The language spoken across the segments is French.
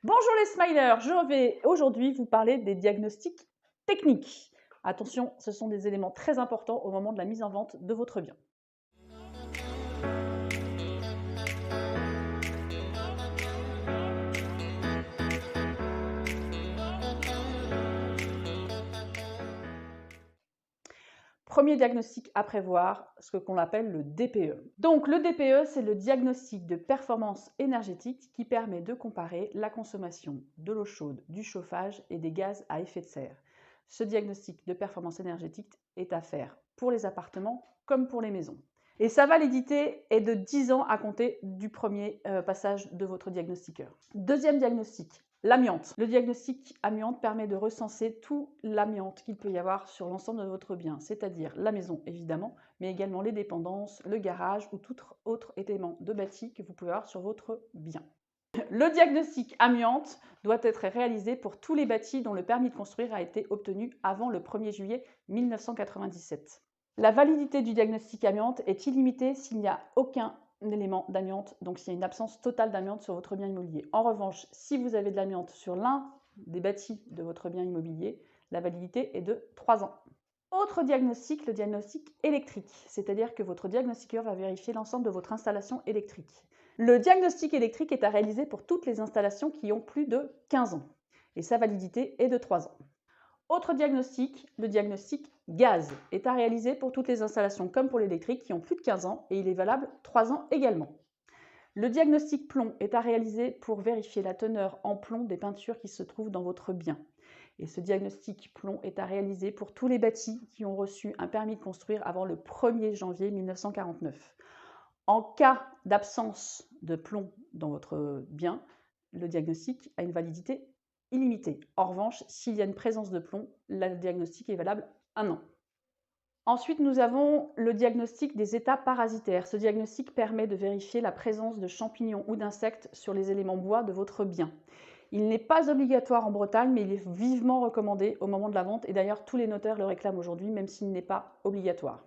Bonjour les smilers, je vais aujourd'hui vous parler des diagnostics techniques. Attention, ce sont des éléments très importants au moment de la mise en vente de votre bien. Premier diagnostic à prévoir, ce qu'on appelle le DPE. Donc le DPE, c'est le diagnostic de performance énergétique qui permet de comparer la consommation de l'eau chaude, du chauffage et des gaz à effet de serre. Ce diagnostic de performance énergétique est à faire pour les appartements comme pour les maisons. Et sa validité est de 10 ans à compter du premier passage de votre diagnostiqueur. Deuxième diagnostic, l'amiante. Le diagnostic amiante permet de recenser tout l'amiante qu'il peut y avoir sur l'ensemble de votre bien, c'est-à-dire la maison évidemment, mais également les dépendances, le garage ou tout autre élément de bâti que vous pouvez avoir sur votre bien. Le diagnostic amiante doit être réalisé pour tous les bâtis dont le permis de construire a été obtenu avant le 1er juillet 1997. La validité du diagnostic amiante est illimitée s'il n'y a aucun élément d'amiante, donc s'il y a une absence totale d'amiante sur votre bien immobilier. En revanche, si vous avez de l'amiante sur l'un des bâtis de votre bien immobilier, la validité est de 3 ans. Autre diagnostic, le diagnostic électrique, c'est-à-dire que votre diagnostiqueur va vérifier l'ensemble de votre installation électrique. Le diagnostic électrique est à réaliser pour toutes les installations qui ont plus de 15 ans et sa validité est de 3 ans. Autre diagnostic, le diagnostic gaz est à réaliser pour toutes les installations comme pour l'électrique qui ont plus de 15 ans et il est valable 3 ans également. Le diagnostic plomb est à réaliser pour vérifier la teneur en plomb des peintures qui se trouvent dans votre bien. Et ce diagnostic plomb est à réaliser pour tous les bâtis qui ont reçu un permis de construire avant le 1er janvier 1949. En cas d'absence de plomb dans votre bien, le diagnostic a une validité illimitée. En revanche, s'il y a une présence de plomb, le diagnostic est valable 1 an. Ensuite, nous avons le diagnostic des états parasitaires. Ce diagnostic permet de vérifier la présence de champignons ou d'insectes sur les éléments bois de votre bien. Il n'est pas obligatoire en Bretagne, mais il est vivement recommandé au moment de la vente et d'ailleurs tous les notaires le réclament aujourd'hui, même s'il n'est pas obligatoire.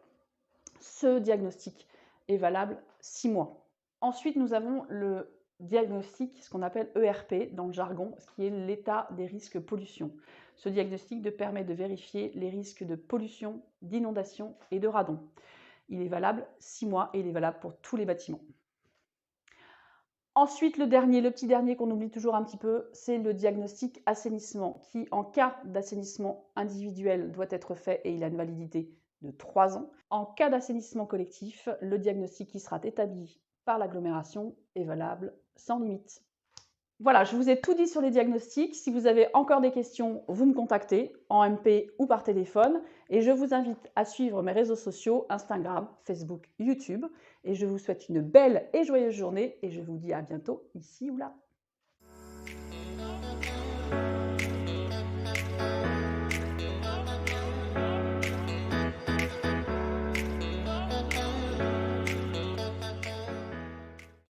Ce diagnostic est valable 6 mois. Ensuite, nous avons le diagnostic, ce qu'on appelle ERP dans le jargon, ce qui est l'état des risques pollution. Ce diagnostic permet de vérifier les risques de pollution, d'inondation et de radon. Il est valable 6 mois et il est valable pour tous les bâtiments. Ensuite, le petit dernier qu'on oublie toujours un petit peu, c'est le diagnostic assainissement qui, en cas d'assainissement individuel, doit être fait et il a une validité de 3 ans. En cas d'assainissement collectif, le diagnostic qui sera établi par l'agglomération est valable sans limite. Voilà, je vous ai tout dit sur les diagnostics. Si vous avez encore des questions, vous me contactez en MP ou par téléphone. Et je vous invite à suivre mes réseaux sociaux, Instagram, Facebook, YouTube. Et je vous souhaite une belle et joyeuse journée. Et je vous dis à bientôt, ici ou là.